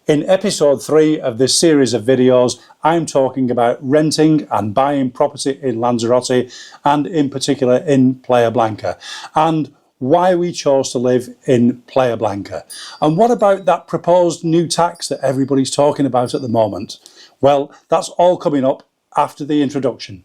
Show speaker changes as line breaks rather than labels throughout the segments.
In episode 3 of this series of videos, I'm talking about renting and buying property in Lanzarote and in particular in Playa Blanca, and why we chose to live in Playa Blanca. And what about that proposed new tax that everybody's talking about at the moment? Well, that's all coming up after the introduction.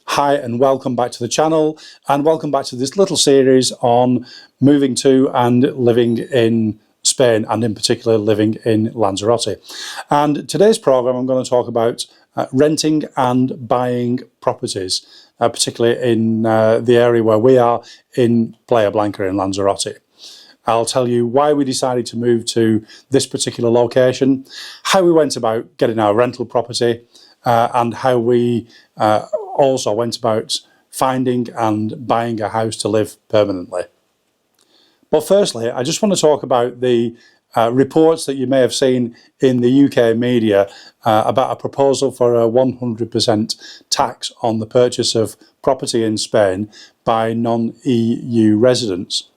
Hi and welcome back to the channel, and welcome back to this little series on moving to and living in Spain, and in particular living in Lanzarote. And today's program I'm going to talk about renting and buying properties, particularly in the area where we are in Playa Blanca in Lanzarote. I'll tell you why we decided to move to this particular location, how we went about getting our rental property, and how we also went about finding and buying a house to live permanently. But firstly, I just want to talk about the reports that you may have seen in the UK media about a proposal for a 100% tax on the purchase of property in Spain by non-EU residents.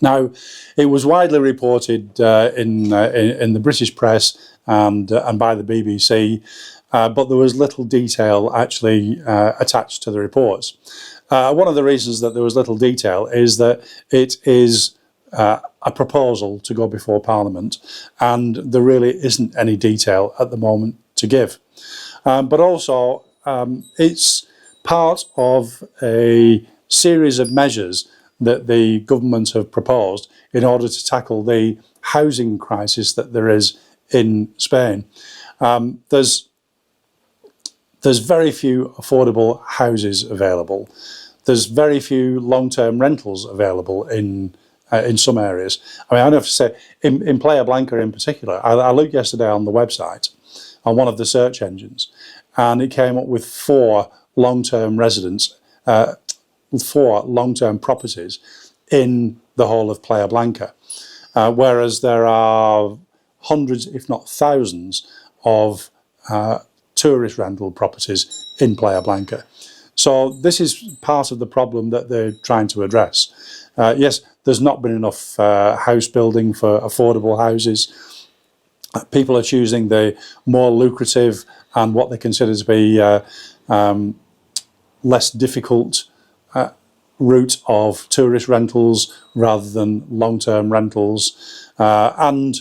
Now, it was widely reported in the British press and by the BBC, but there was little detail actually attached to the reports. One of the reasons that there was little detail is that it is a proposal to go before Parliament, and there really isn't any detail at the moment to give. But also, it's part of a series of measures that the government have proposed in order to tackle the housing crisis that there is in Spain. There's very few affordable houses available. There's very few long-term rentals available in some areas. I mean, I have to say, in Playa Blanca in particular, I looked yesterday on the website, on one of the search engines, and it came up with 4 long-term residents, 4 long-term properties in the whole of Playa Blanca, whereas there are hundreds, if not thousands, of tourist rental properties in Playa Blanca. So this is part of the problem that they're trying to address. Yes, there's not been enough house building for affordable houses. People are choosing the more lucrative and what they consider to be less difficult route of tourist rentals rather than long-term rentals. And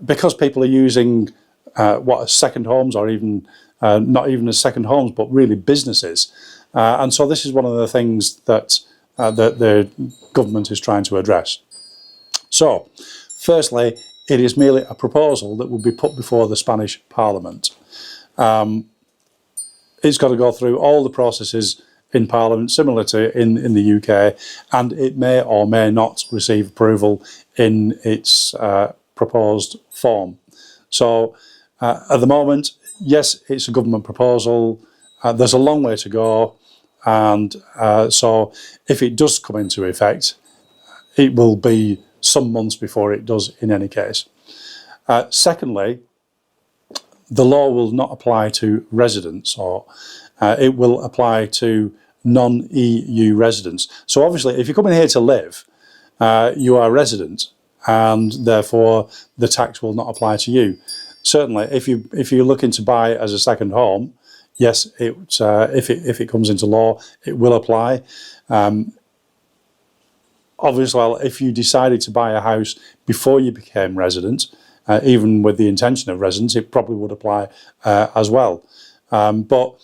because people are using what second homes, or even not even as second homes, but really businesses. And so this is one of the things that the government is trying to address. So, firstly, it is merely a proposal that will be put before the Spanish Parliament. It's got to go through all the processes in Parliament, similar to in the UK, and it may or may not receive approval in its proposed form. So, at the moment, yes, it's a government proposal. There's a long way to go, and so if it does come into effect, it will be some months before it does in any case. Secondly, the law will not apply to residents, or it will apply to non-EU residents. So obviously, if you're coming here to live, you are a resident, and therefore the tax will not apply to you. Certainly, if you're looking to buy as a second home, yes, if it comes into law, it will apply. Obviously, well, if you decided to buy a house before you became resident, even with the intention of residence, it probably would apply as well. But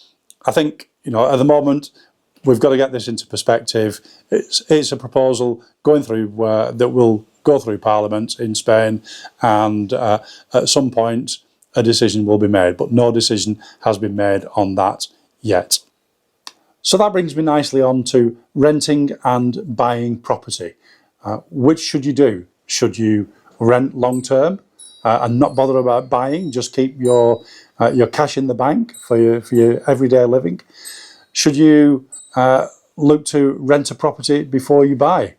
I think, at the moment, we've got to get this into perspective. It's a proposal going through that will go through Parliament in Spain, and at some point a decision will be made, but no decision has been made on that yet. So that brings me nicely on to renting and buying property. Which should you do? Should you rent long term and not bother about buying, just keep your cash in the bank for your everyday living? Should you look to rent a property before you buy?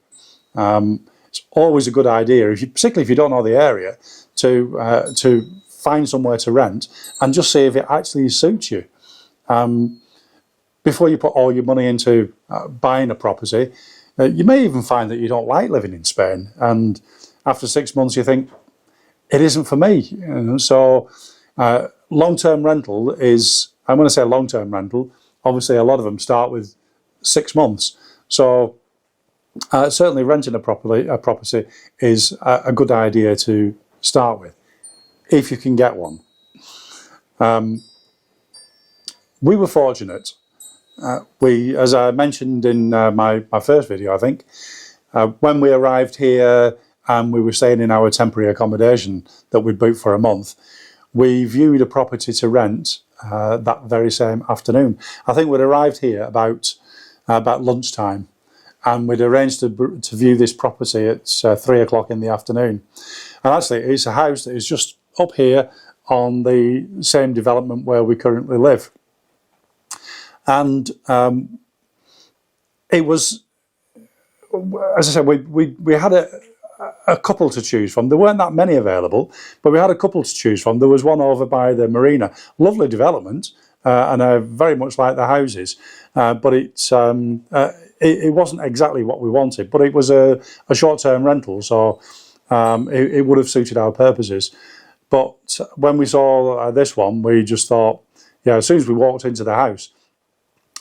It's always a good idea, particularly if you don't know the area, to find somewhere to rent and just see if it actually suits you. Before you put all your money into buying a property, you may even find that you don't like living in Spain, and after 6 months you think, it isn't for me. So long-term rental is, I'm going to say long-term rental, obviously a lot of them start with 6 months. So certainly renting a property is a good idea to start with, if you can get one. We were fortunate. As I mentioned in my first video, I think, when we arrived here and we were staying in our temporary accommodation that we'd booked for a month, we viewed a property to rent that very same afternoon. I think we'd arrived here about lunchtime, and we'd arranged to view this property at 3 o'clock in the afternoon. And actually, it's a house that is just up here on the same development where we currently live. And it was, as I said, we had a couple to choose from. There weren't that many available, but we had a couple to choose from. There was one over by the marina, lovely development, and I very much like the houses, but it wasn't exactly what we wanted. But it was a short-term rental, so it would have suited our purposes. But when we saw this one, we just thought, yeah, as soon as we walked into the house,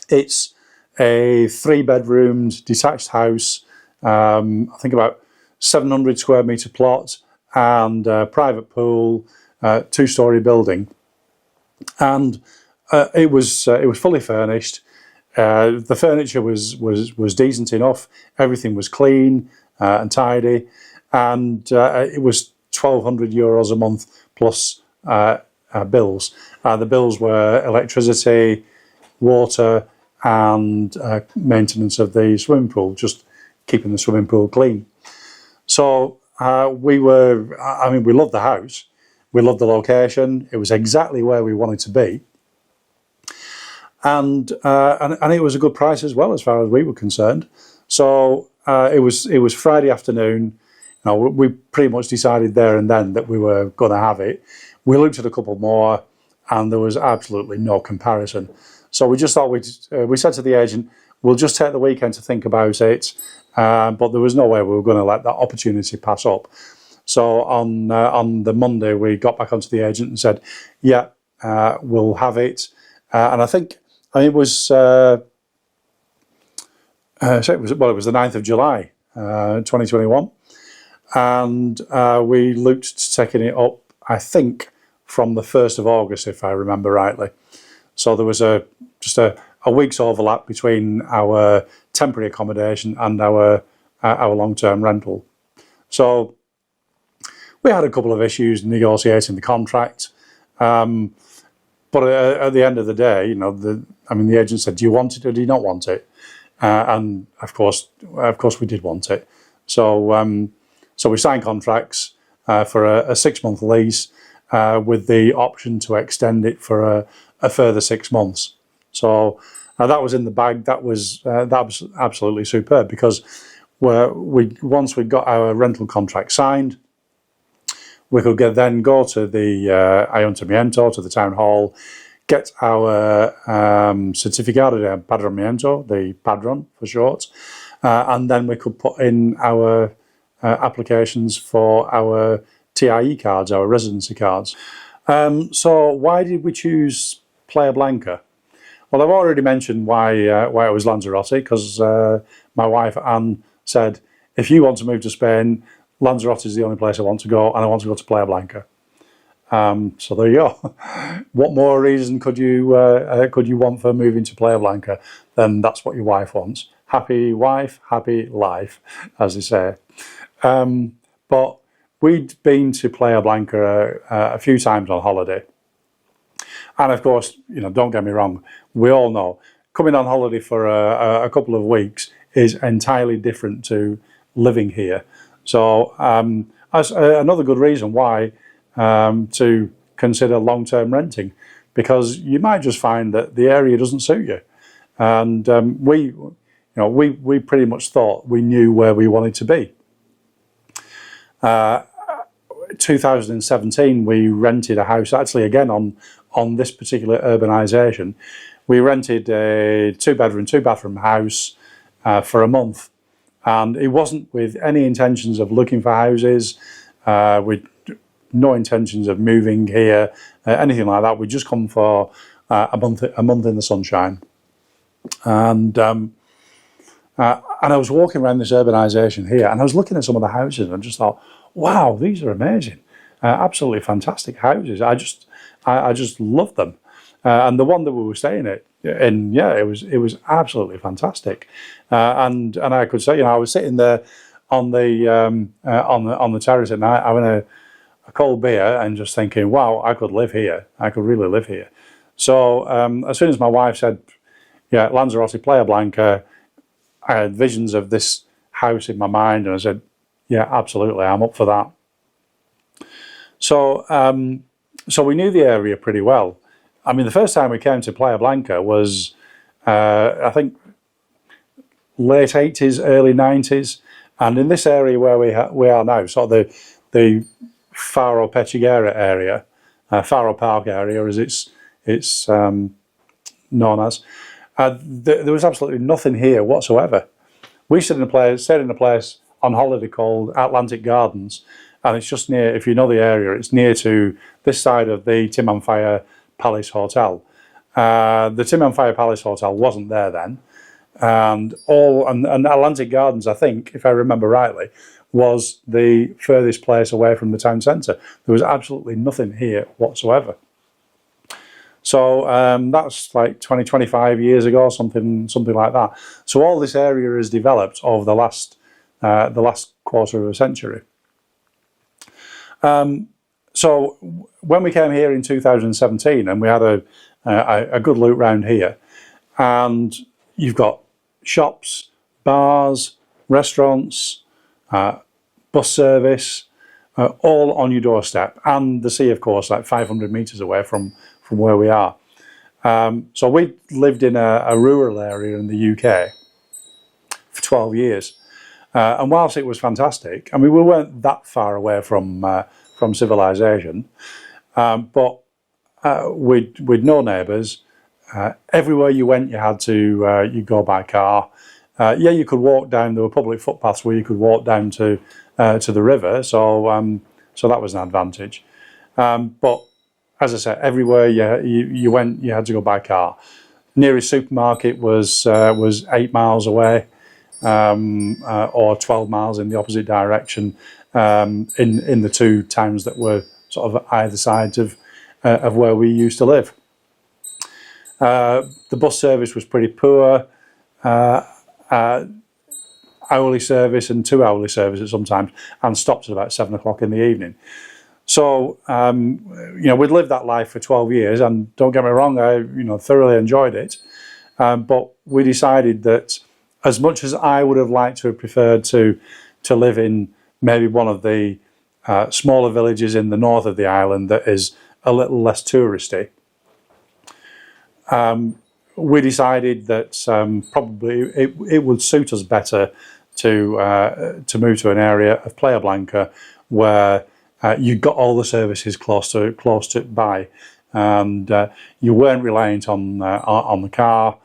it's a 3-bedroomed detached house, I think about 700 square metre plot, and a private pool, 2-storey building, and it was fully furnished. The furniture was decent enough. Everything was clean and tidy, and it was €1,200 a month plus bills. The bills were electricity, water, and maintenance of the swimming pool, just keeping the swimming pool clean. So we loved the house, we loved the location. It was exactly where we wanted to be, and it was a good price as well, as far as we were concerned. So it was Friday afternoon. We pretty much decided there and then that we were going to have it. We looked at a couple more, and there was absolutely no comparison. So we just thought we said to the agent, we'll just take the weekend to think about it, but there was no way we were going to let that opportunity pass up. So on the Monday, we got back onto the agent and said, yeah, we'll have it. And I think it was the 9th of July, 2021, and we looked to taking it up, I think, from the 1st of August, if I remember rightly. So there was just a week's overlap between our temporary accommodation and our long-term rental. So we had a couple of issues negotiating the contract, but at the end of the day, the agent said, "Do you want it or do you not want it?" And of course, we did want it. So we signed contracts for a 6-month lease with the option to extend it for a further 6 months. So that was in the bag. That was absolutely superb, because once we got our rental contract signed, we could then go to the Ayuntamiento, to the town hall, get our certificado de empadronamiento, the padron for short, and then we could put in our applications for our TIE cards, our residency cards. So why did we choose Playa Blanca? Well, I've already mentioned why it was Lanzarote, because my wife Anne said, if you want to move to Spain, Lanzarote is the only place I want to go, and I want to go to Playa Blanca. So there you go. What more reason could you want for moving to Playa Blanca than that's what your wife wants? Happy wife, happy life, as they say. But we'd been to Playa Blanca a few times on holiday. And of course, don't get me wrong, we all know coming on holiday for a couple of weeks is entirely different to living here. So that's another good reason why to consider long-term renting, because you might just find that the area doesn't suit you. And we pretty much thought we knew where we wanted to be. 2017, we rented a house, actually again on this particular urbanisation. We rented a 2-bedroom, 2-bathroom house for a month. And it wasn't with any intentions of looking for houses, with no intentions of moving here, anything like that. We just come for a month in the sunshine. And I was walking around this urbanisation here, and I was looking at some of the houses, and I just thought, wow, these are amazing, absolutely fantastic houses. I just love them. And the one that we were staying in, yeah, it was absolutely fantastic. And I could say, I was sitting there on the terrace at night having a cold beer and just thinking, wow, I could live here. I could really live here. So as soon as my wife said, yeah, Lanzarote, Playa Blanca, I had visions of this house in my mind, and I said, yeah, absolutely, I'm up for that. So so we knew the area pretty well. I mean, the first time we came to Playa Blanca was, I think, late 80s, early 90s. And in this area where we are now, sort of the Faro Pechiguera area, Faro Park area as it's known as, there was absolutely nothing here whatsoever. We stayed in a place on holiday called Atlantic Gardens, and it's just near, if you know the area, it's near to this side of the Timanfaya Palace Hotel. The Timanfaya Palace Hotel wasn't there then, and Atlantic Gardens, I think, if I remember rightly, was the furthest place away from the town centre. There was absolutely nothing here whatsoever. So that's like 20, 25 years ago, something like that. So all this area has developed over the last quarter of a century. So when we came here in 2017, and we had a good look round here, and you've got shops, bars, restaurants, bus service, all on your doorstep, and the sea, of course, like 500 metres away from where we are. So we lived in a rural area in the UK for 12 years. And whilst it was fantastic, I mean, we weren't that far away from civilization, but with no neighbours. Everywhere you went, you had to you go by car. Yeah, you could walk down. There were public footpaths where you could walk down to the river, so so that was an advantage. But as I said, everywhere you went, you had to go by car. Nearest supermarket was 8 miles away, or 12 miles in the opposite direction, in the two towns that were sort of either side of where we used to live. The bus service was pretty poor. Hourly service and 2-hourly services sometimes, and stopped at about 7 o'clock in the evening. So we'd lived that life for 12 years, and don't get me wrong, I thoroughly enjoyed it. But we decided that, as much as I would have liked to have preferred to live in maybe one of the smaller villages in the north of the island that is a little less touristy, we decided that probably it would suit us better to move to an area of Playa Blanca where you got all the services close to by, and you weren't reliant on the car.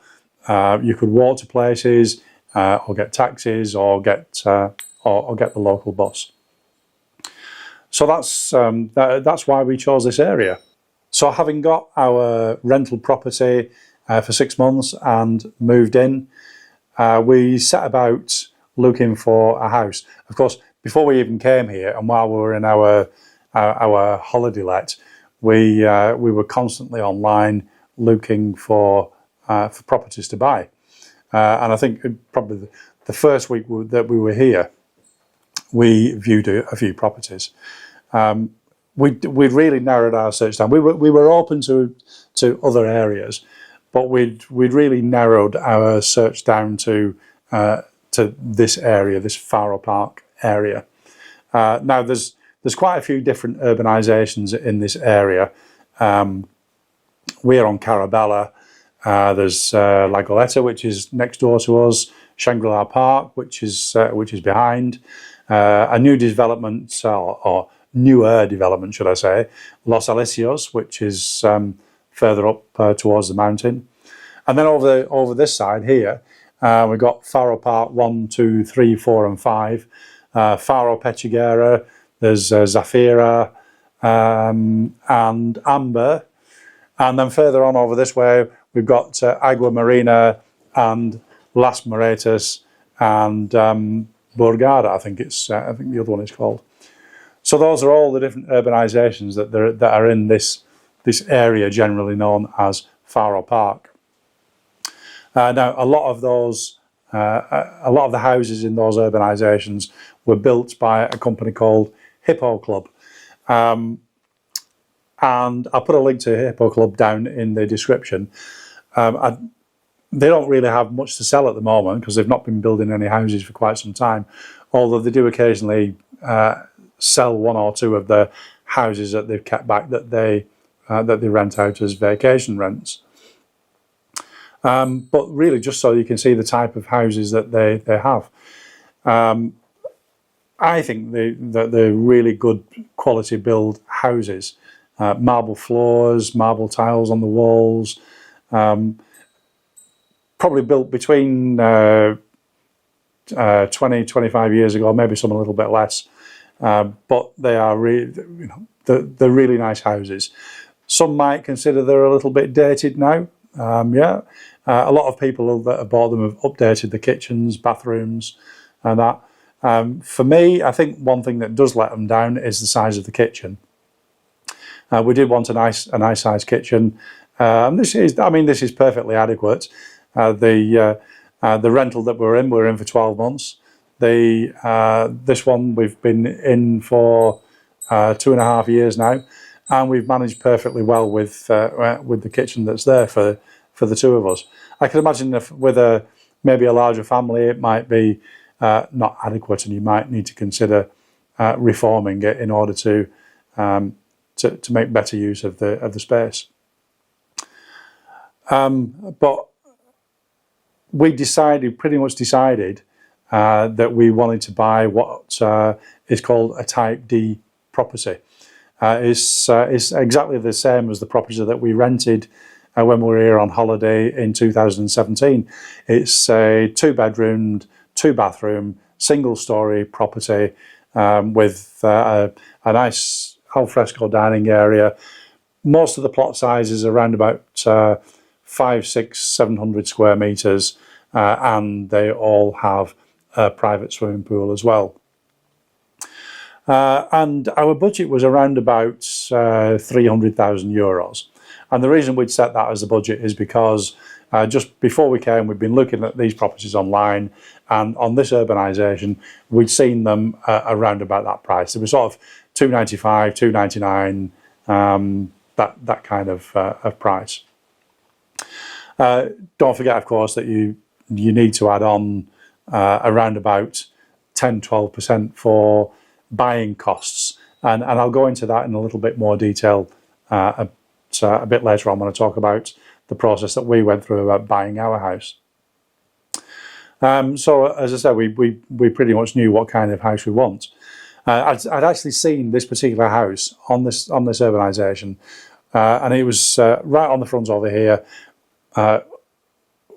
You could walk to places, or get taxis, or get the local bus. So that's why we chose this area. So having got our rental property for 6 months and moved in, we set about looking for a house. Of course, before we even came here, and while we were in our holiday let, we were constantly online looking for properties to buy. And I think probably the first week that we were here, we viewed a few properties. We'd really narrowed our search down. We were open to other areas, but we'd really narrowed our search down to this area, this Faro Park area. Now there's quite a few different urbanisations in this area. We're on Carabella. There's La Goleta, which is next door to us. Shangri-La Park, which is behind. A new development, or newer development, should I say, Los Alicios, which is further up towards the mountain. And then over this side here, we've got Faro Park 1, 2, 3, 4 and 5, Faro Pechiguera, there's Zafira and Amber. And then further on over this way, we've got Agua Marina and Las Moretas and Borgada, I think the other one is called. So those are all the different urbanizations that are in this area generally known as Faro Park. Now, a lot of the houses in those urbanizations were built by a company called HipoClub. And I'll put a link to HipoClub down in the description. They don't really have much to sell at the moment because they've not been building any houses for quite some time, although they do occasionally sell one or two of the houses that they've kept back that they rent out as vacation rents. But really just so you can see the type of houses that they have. I think they're really good quality build houses. Marble floors, marble tiles on the walls, probably built between 20-25 years ago, maybe some a little bit less, but they are really, they're really nice houses. Some might consider they're a little bit dated now. A lot of people that have bought them have updated the kitchens, bathrooms, and that. For me, I think one thing that does let them down is the size of the kitchen. We did want a nice sized kitchen. This is perfectly adequate. The rental that we're in for 12 months. This one we've been in for 2.5 years now, and we've managed perfectly well with the kitchen that's there for the two of us. I can imagine if with maybe a larger family, it might be not adequate, and you might need to consider reforming it in order to make better use of the space. But we pretty much decided that we wanted to buy what is called a Type D property. It's exactly the same as the property that we rented when we were here on holiday in 2017. It's a 2-bedroomed, 2-bathroom, single-story property with a nice alfresco dining area. Most of the plot size is around about 500, 600, 700 square meters, and they all have a private swimming pool as well. And our budget was around about €300,000. And the reason we'd set that as the budget is because just before we came, we'd been looking at these properties online, and on this urbanisation, we'd seen them around about that price. It was sort of $295, $299, that kind of price. Don't forget, of course, that you need to add on around about 10-12% for buying costs, and I'll go into that in a little bit more detail a bit later on when I talk about the process that we went through about buying our house. So as I said, we pretty much knew what kind of house we want. I'd actually seen this particular house on this urbanisation, and it was right on the front over here,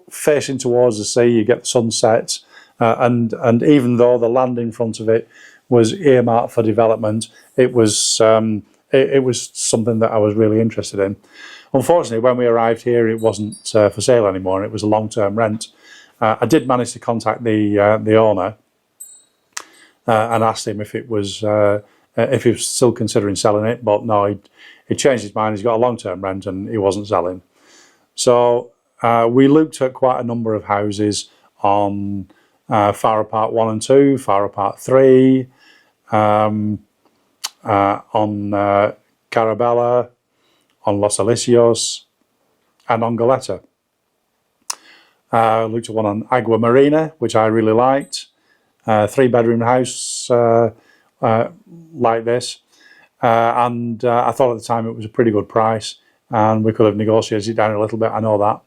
facing towards the sea. You get the sunset, and even though the land in front of it was earmarked for development, it was something that I was really interested in. Unfortunately, when we arrived here, it wasn't for sale anymore. It was a long-term rent. I did manage to contact the owner and asked him if he was still considering selling it, but no, he changed his mind. He's got a long-term rent and he wasn't selling. So we looked at quite a number of houses on Faro Park 1 and 2, Faro Park 3, on Carabela, on Los Alicios, and on Goleta. Looked at one on Agua Marina, which I really liked. 3-bedroom house like this. And I thought at the time it was a pretty good price, and we could have negotiated it down a little bit, I know that.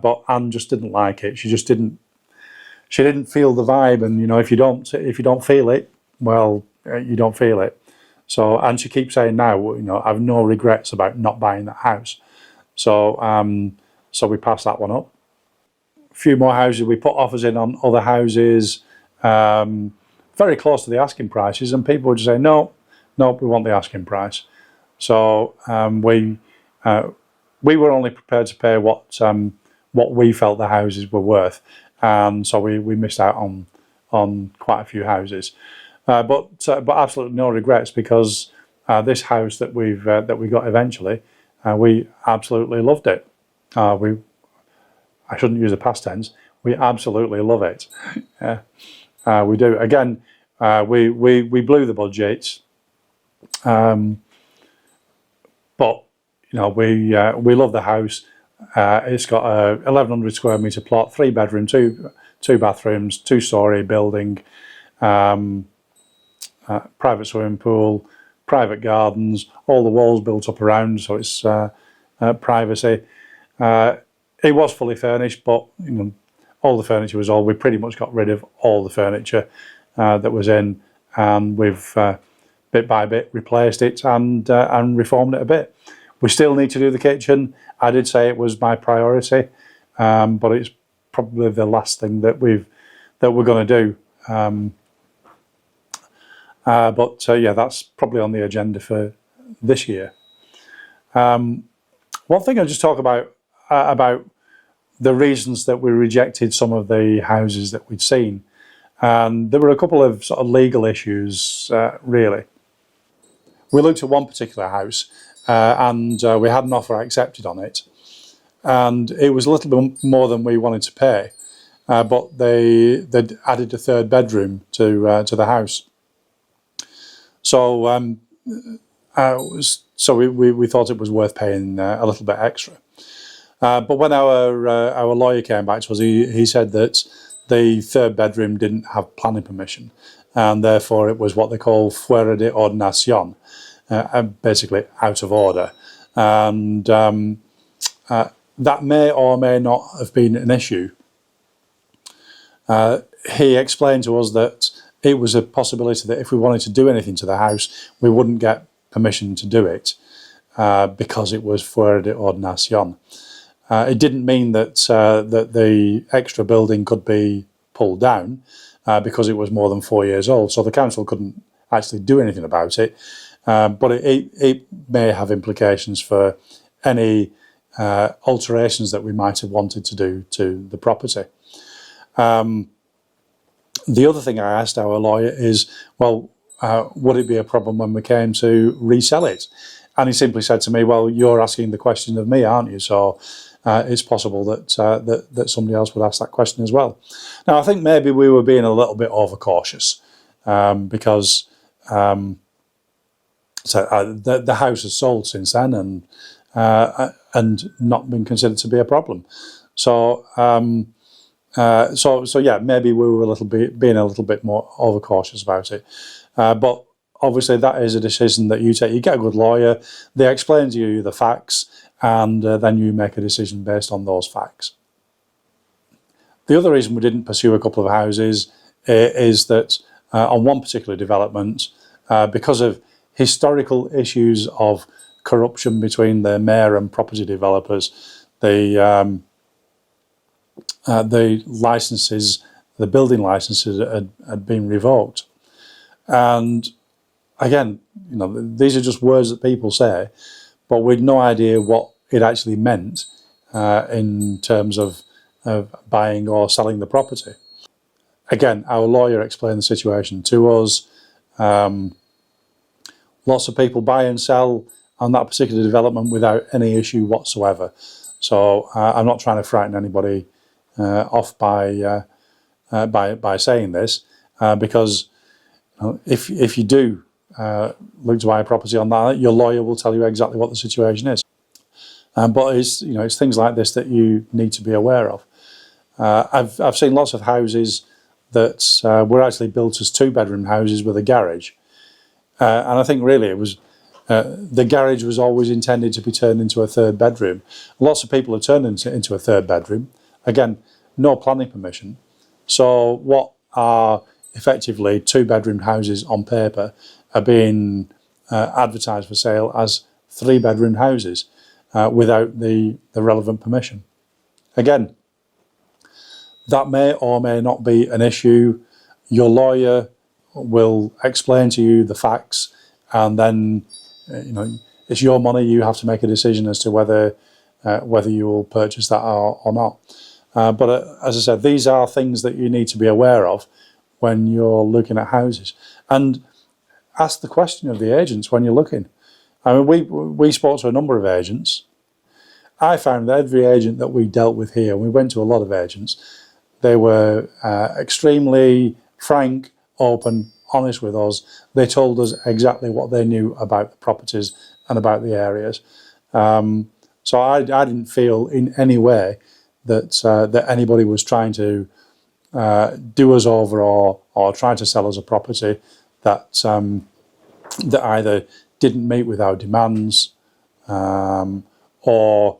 But Anne just didn't like it. She didn't feel the vibe, and if you don't feel it, well, you don't feel it. So, and she keeps saying now, I've no regrets about not buying that house. So, so we passed that one up. A few more houses, we put offers in on other houses, very close to the asking prices, and people would just say, no, we want the asking price. So we were only prepared to pay what we felt the houses were worth, and so we missed out on quite a few houses. But absolutely no regrets, because this house that we got eventually, we absolutely loved it. I shouldn't use the past tense. We absolutely love it. We do. Again, we blew the budget, but we love the house. It's got a 1,100 square metre plot, 3-bedroom, two bathrooms, 2-storey building, private swimming pool, private gardens, all the walls built up around, so it's privacy. It was fully furnished, but all the furniture was old. We pretty much got rid of all the furniture that was in, and we've bit by bit replaced it and reformed it a bit. We still need to do the kitchen. I did say it was my priority, but it's probably the last thing that we're going to do. Yeah, that's probably on the agenda for this year. One thing I'll just talk about the reasons that we rejected some of the houses that we'd seen. And there were a couple of sort of legal issues, really. We looked at one particular house and we had an offer accepted on it. And it was a little bit more than we wanted to pay. But they'd added a 3rd bedroom to the house. So we thought it was worth paying a little bit extra. But when our lawyer came back to us, he said that the 3rd bedroom didn't have planning permission, and therefore it was what they call fuera de ordenación, basically out of order. And that may or may not have been an issue. He explained to us that it was a possibility that if we wanted to do anything to the house, we wouldn't get permission to do it because it was fuera de ordenación. It didn't mean that that the extra building could be pulled down because it was more than 4 years old, so the council couldn't actually do anything about it. But it may have implications for any alterations that we might have wanted to do to the property. The other thing I asked our lawyer is, well, would it be a problem when we came to resell it? And he simply said to me, well, you're asking the question of me, aren't you? So it's possible that somebody else would ask that question as well. Now, I think maybe we were being a little bit overcautious because the house has sold since then and not been considered to be a problem. So yeah, maybe we were being a little bit more overcautious about it. But obviously, that is a decision that you take. You get a good lawyer, they explain to you the facts, and then you make a decision based on those facts. The other reason we didn't pursue a couple of houses is that on one particular development, because of historical issues of corruption between the mayor and property developers, the licenses, the building licenses had been revoked. And again, these are just words that people say, but we'd no idea what it actually meant in terms of buying or selling the property. Again, our lawyer explained the situation to us. Lots of people buy and sell on that particular development without any issue whatsoever. So I'm not trying to frighten anybody off by saying this, because if you do look to buy a property on that, your lawyer will tell you exactly what the situation is. But it's things like this that you need to be aware of. I've seen lots of houses that were actually built as 2-bedroom houses with a garage, and I think really it was the garage was always intended to be turned into a 3rd bedroom. Lots of people have turned it into a 3rd bedroom. Again, no planning permission. So what are effectively 2-bedroom houses on paper are being advertised for sale as 3-bedroom houses without the relevant permission. Again, that may or may not be an issue. Your lawyer will explain to you the facts, and then it's your money. You have to make a decision as to whether you will purchase that or not. But as I said, these are things that you need to be aware of when you're looking at houses. And ask the question of the agents when you're looking. I mean, we spoke to a number of agents. I found that every agent that we dealt with here, and we went to a lot of agents, they were extremely frank, open, honest with us. They told us exactly what they knew about the properties and about the areas. So I didn't feel in any way that anybody was trying to do us over or try to sell us a property that that either didn't meet with our demands or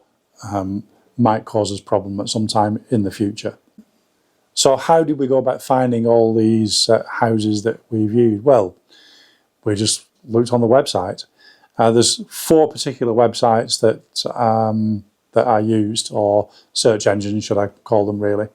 might cause us problem at some time in the future. So how did we go about finding all these houses that we viewed? Well, we just looked on the website. There's 4 particular websites that I used, or search engines, should I call them really.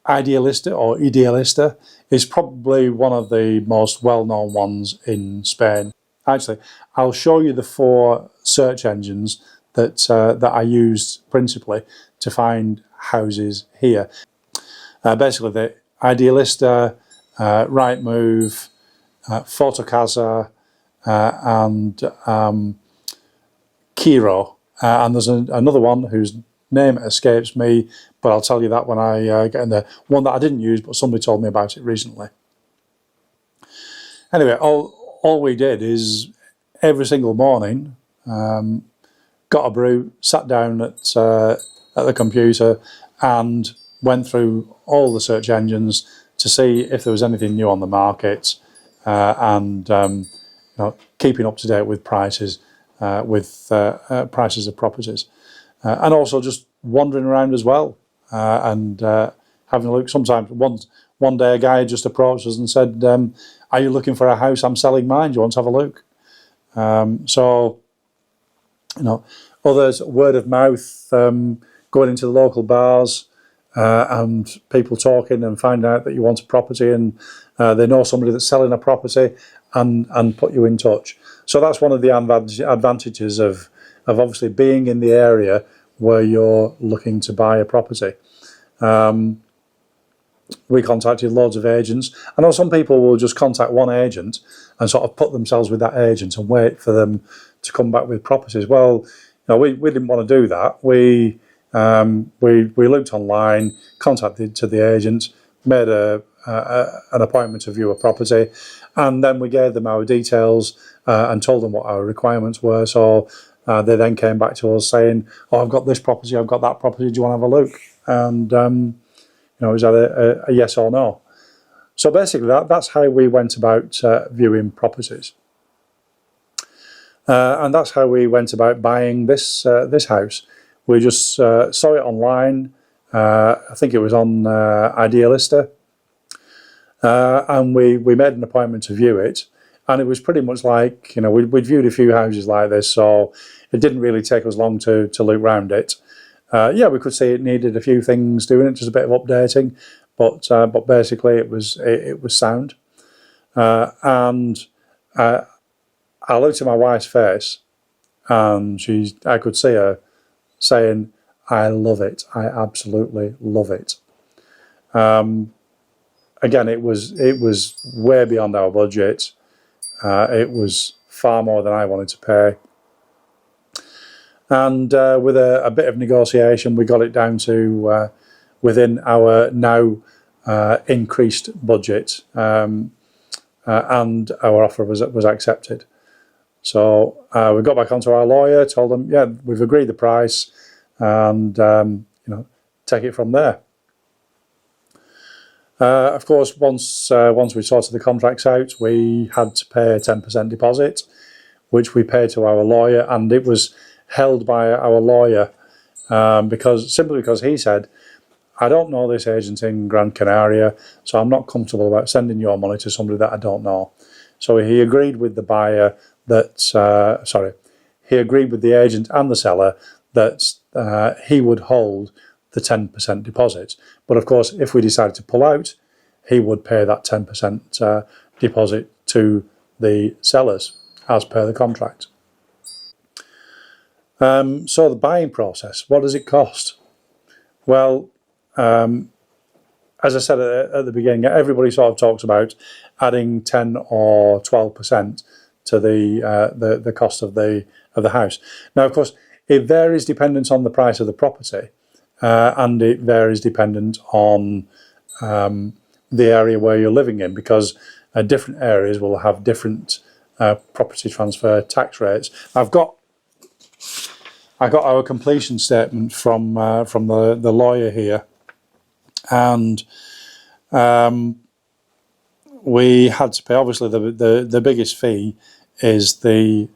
Idealista or Idealista is probably one of the most well-known ones in Spain. Actually, I'll show you the 4 search engines that I used principally to find houses here. Basically, the Idealista, Rightmove, Fotocasa, and Kiro. And there's another one whose name escapes me, but I'll tell you that when I get in there. One that I didn't use, but somebody told me about it recently. Anyway, all we did is every single morning, got a brew, sat down at the computer and went through all the search engines to see if there was anything new on the market, and keeping up to date with prices, prices of properties, and also just wandering around as well, and having a look. Sometimes one day a guy just approached us and said, "Are you looking for a house? I'm selling mine. Do you want to have a look?" So, others, word of mouth, going into the local bars and people talking and finding out that you want a property, and they know somebody that's selling a property, and put you in touch. So that's one of the advantages of obviously being in the area where you're looking to buy a property. We contacted loads of agents. I know some people will just contact one agent and sort of put themselves with that agent and wait for them to come back with properties. Well, we didn't want to do that. We looked online, contacted to the agent, made an appointment to view a property, and then we gave them our details and told them what our requirements were. So they then came back to us saying, "Oh, I've got this property, I've got that property, do you want to have a look?" And it was either a yes or no. So basically that's how we went about viewing properties. And that's how we went about buying this house. We just saw it online. I think it was on Idealista. And we made an appointment to view it. And it was pretty much like, we'd viewed a few houses like this, so it didn't really take us long to look round it. Yeah, we could see it needed a few things doing it, just a bit of updating, but basically it was sound. And I looked at my wife's face, and I could see her saying, "I love it. I absolutely love it." Again, it was way beyond our budget. It was far more than I wanted to pay. And with a bit of negotiation, we got it down to within our now increased budget, and our offer was accepted. So we got back onto our lawyer, told them, "Yeah, we've agreed the price, and take it from there." Of course, once we sorted the contracts out, we had to pay a 10% deposit, which we paid to our lawyer, and it was held by our lawyer simply because he said, "I don't know this agent in Gran Canaria, so I'm not comfortable about sending your money to somebody that I don't know. So he agreed with the buyer that, he agreed with the agent and the seller that he would hold the 10% deposit. But of course, if we decided to pull out, he would pay that 10% deposit to the sellers as per the contract. So the buying process, what does it cost? Well, as I said at the beginning, everybody sort of talks about adding 10 or 12% to the cost of the house. Now, of course, it varies dependent on the price of the property, and it varies dependent on the area where you're living in, because different areas will have different property transfer tax rates. I got our completion statement from the lawyer here, and we had to pay. Obviously, the biggest fee is the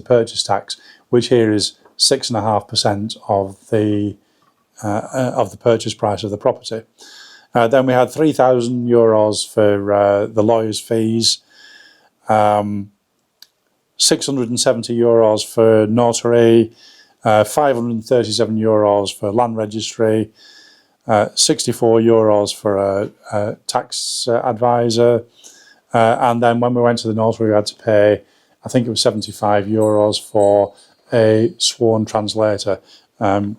purchase tax, which here is 6.5% of the purchase price of the property. Then we had €3,000 for the lawyer's fees, €670 for notary, €537 for land registry, €64 for a tax advisor, and then when we went to the notary, we had to pay, I think it was €75 for a sworn translator,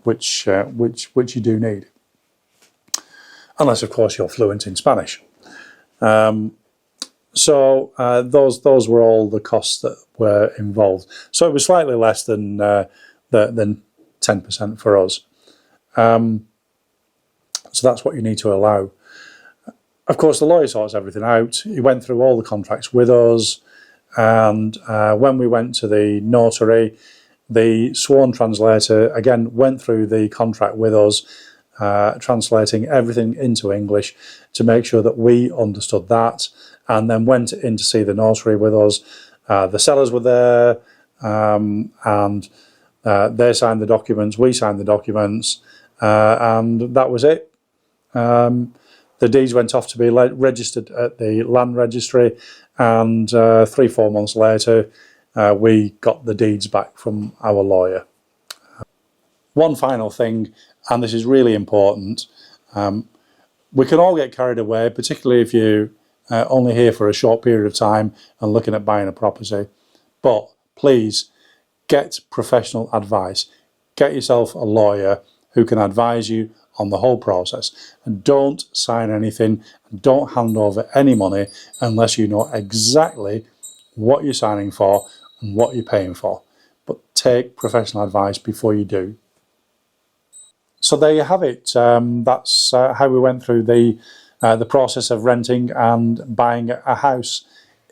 which you do need, unless of course you're fluent in Spanish. So those were all the costs that were involved. So it was slightly less than 10% for us. So that's what you need to allow. Of course, the lawyer sorts everything out. He went through all the contracts with us, and when we went to the notary, the sworn translator again went through the contract with us, translating everything into English to make sure that we understood that, and then went in to see the notary with us. The sellers were there, and they signed the documents, we signed the documents, and that was it. The deeds went off to be registered at the land registry, and 3-4 months later we got the deeds back from our lawyer. One final thing, and this is really important, we can all get carried away, particularly if you're only here for a short period of time and looking at buying a property. But please get professional advice. Get yourself a lawyer who can advise you on the whole process, and don't sign anything, and don't hand over any money unless you know exactly what you're signing for and what you're paying for. But take professional advice before you do. So there you have it. That's how we went through the process of renting and buying a house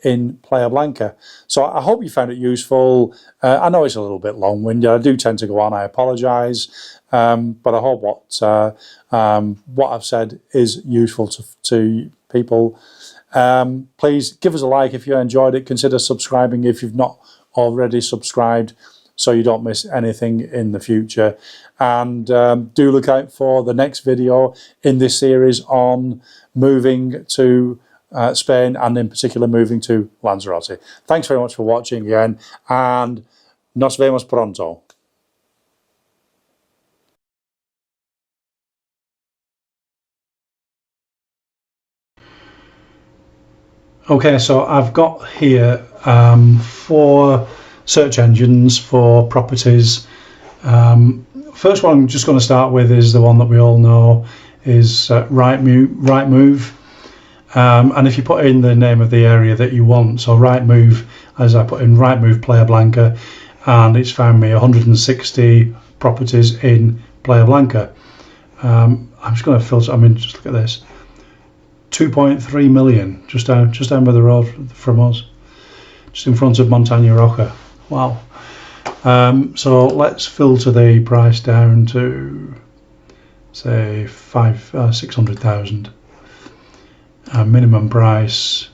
in Playa Blanca. So I hope you found it useful. I know it's a little bit long-winded. I do tend to go on. I apologise, but I hope what I've said is useful to people. Please give us a like if you enjoyed it. Consider subscribing if you've not already subscribed, so you don't miss anything in the future. And do look out for the next video in this series on moving to Spain, and in particular moving to Lanzarote. Thanks very much for watching again, and nos vemos pronto. Okay, so I've got here 4 search engines for properties. First one I'm just going to start with is the one that we all know is Rightmove. And if you put in the name of the area that you want, so Rightmove, as I put in Rightmove Playa Blanca, and it's found me 160 properties in Playa Blanca. I'm just going to filter. I mean, just look at this. 2.3 million just down by the road from us, just in front of Montaña Roja. Wow. So let's filter the price down to say 600,000. Minimum price.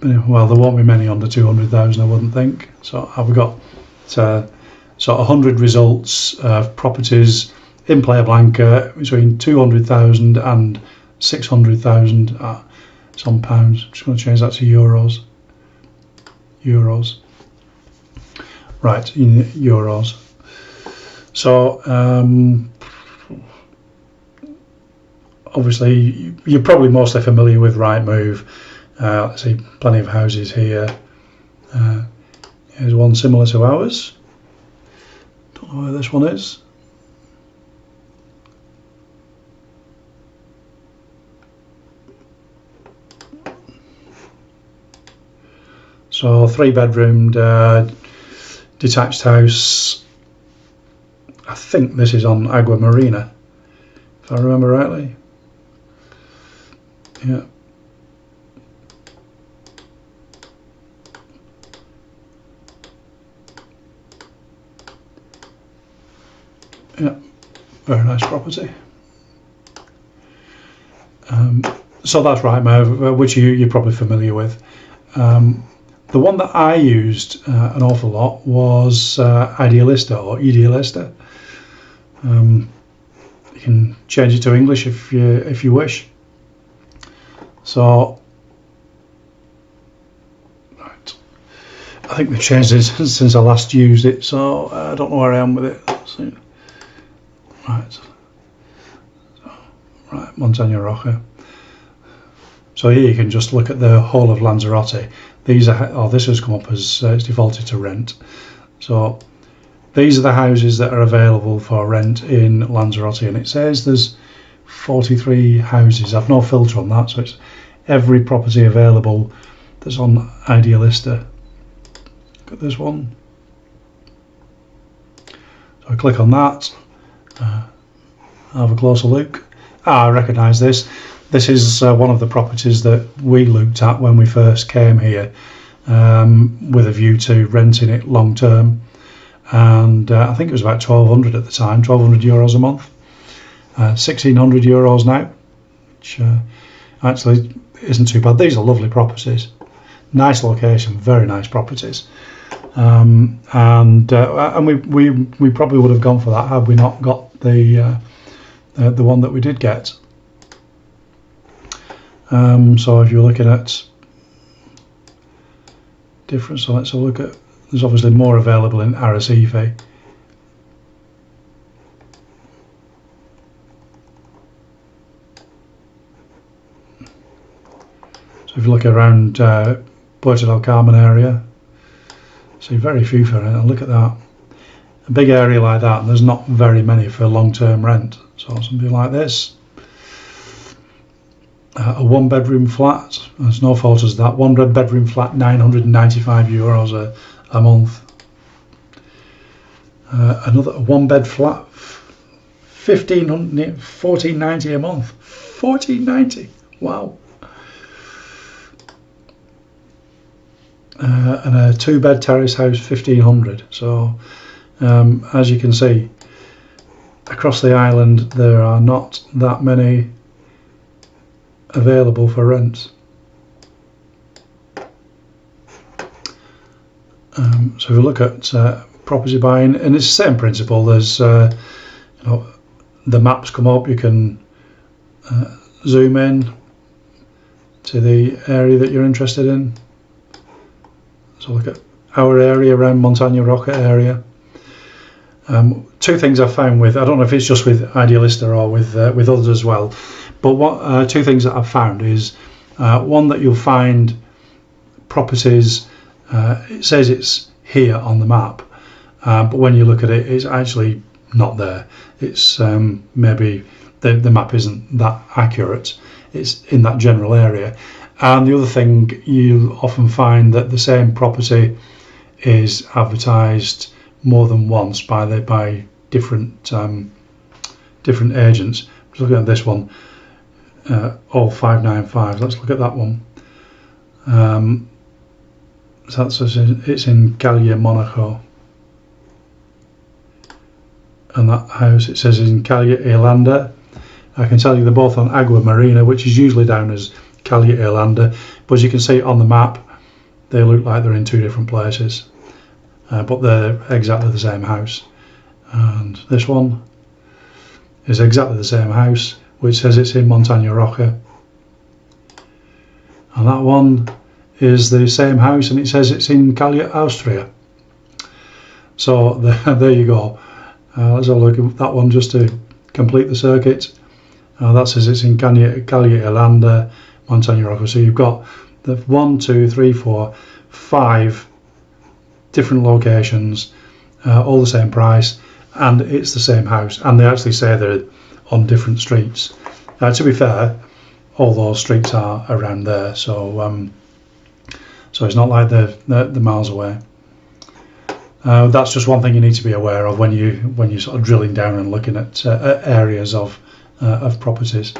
Well, there won't be many under 200,000, I wouldn't think. So I've got so 100 results of properties in Playa Blanca between 200,000 and 600,000. It's on pounds. I'm just going to change that to euros. Euros. Right, in euros. So obviously you're probably mostly familiar with Rightmove. Let's see, plenty of houses here. Here's one similar to ours. Don't know where this one is. So 3-bedroomed detached house. I think this is on Agua Marina, if I remember rightly. Yeah. Yeah, very nice property. So that's Rightmove, which you're probably familiar with. The one that I used an awful lot was Idealista or Idealista. You can change it to English if you wish. So, right, I think they've changed it since I last used it. So I don't know where I am with it. Let's see. Right, Montaña Roja. So here you can just look at the whole of Lanzarote. These are, this has come up as it's defaulted to rent. So these are the houses that are available for rent in Lanzarote, and it says there's 43 houses. I've no filter on that, so it's every property available that's on Idealista. Look at this one. So I click on that. Have a closer look. I recognise this. This is one of the properties that we looked at when we first came here, with a view to renting it long term, and I think it was about 1,200 at the time, 1,200 euros a month, 1,600 euros now, which actually isn't too bad. These are lovely properties, nice location, very nice properties, and we probably would have gone for that had we not got the one that we did get. So if you're looking at different, so let's have a look at, there's obviously more available in Arrecife. So if you look around Puerto del Carmen area, see very few for it. Look at that, a big area like that, and there's not very many for long-term rent. So something like this. A 1-bedroom flat, there's no photos of that, 1-bedroom flat, 995 euros a month. Another 1-bed flat, 1490 a month. 1490, wow. And a 2-bed terrace house, 1500. So as you can see, across the island there are not that many available for rent. So if we look at property buying, and it's the same principle. There's the maps come up, you can zoom in to the area that you're interested in. So look at our area around Montaña Roja area. Two things I've found with, I don't know if it's just with Idealista or with others as well, but what two things that I've found is one, that you'll find properties, it says it's here on the map, but when you look at it, it's actually not there. It's maybe the map isn't that accurate. It's in that general area. And the other thing, you often find that the same property is advertised more than once by different different agents. Just looking at this one, all 595. Let's look at that one. So it's in Calle Monaco, and that house, it says, is in Calle Irlanda. I can tell you they're both on Agua Marina, which is usually down as Calle Irlanda, but as you can see on the map, they look like they're in two different places, but they're exactly the same house. And this one is exactly the same house, which says it's in Montaña Roja. and that one is the same house, and it says it's in Calais, Austria. So there you go. Let's have a look at that one just to complete the circuit. That says it's in Calais, Irlanda, Montagne Rocco. So you've got the 1, 2, 3, 4, 5 different locations, all the same price, and it's the same house. And they actually say they're on different streets. To be fair, all those streets are around there, so it's not like they're miles away. That's just one thing you need to be aware of when you're sort of drilling down and looking at areas of properties.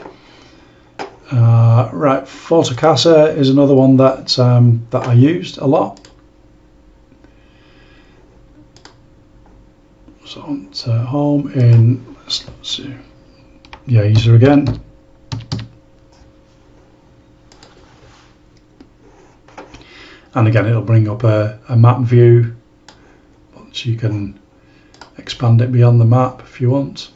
Right, Fotocasa is another one that I used a lot. So it's home in, let's see, yeah, user again. And again, it'll bring up a map view, but you can expand it beyond the map if you want.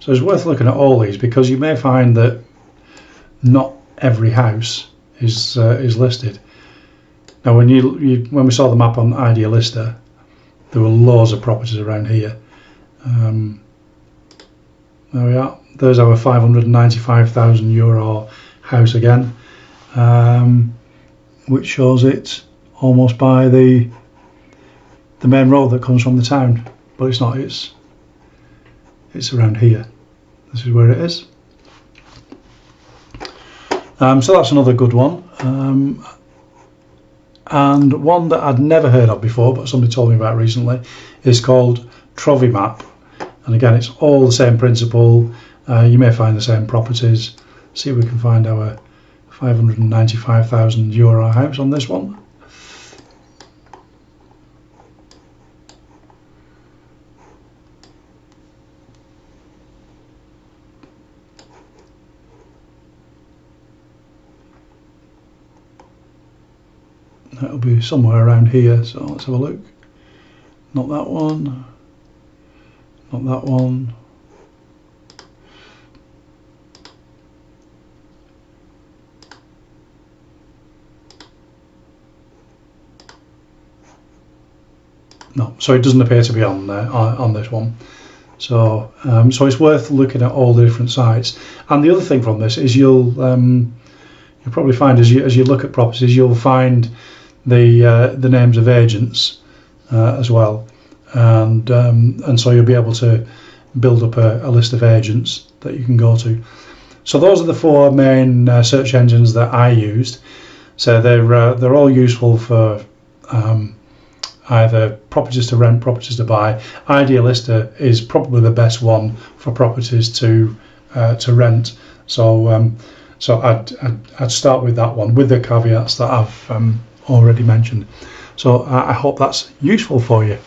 So it's worth looking at all these, because you may find that not every house is listed. Now, when we saw the map on Idealista, there were loads of properties around here. There we are. There's our €595,000 house again, which shows it almost by the main road that comes from the town, but it's not. It's around here. This is where it is. So that's another good one, and one that I'd never heard of before, but somebody told me about recently, is called Trovimap. And again, it's all the same principle. You may find the same properties. See if we can find our €595,000 house on this one. That'll be somewhere around here, so let's have a look. Not that one. Not that one. No, so it doesn't appear to be on there on this one. So so it's worth looking at all the different sites. And the other thing from this is you'll probably find as you look at properties, you'll find the names of agents as well. And so you'll be able to build up a list of agents that you can go to. So those are the 4 main search engines that I used. So they're all useful for either properties to rent, properties to buy. Idealista is probably the best one for properties to rent. So I'd start with that one, with the caveats that I've already mentioned. So I hope that's useful for you.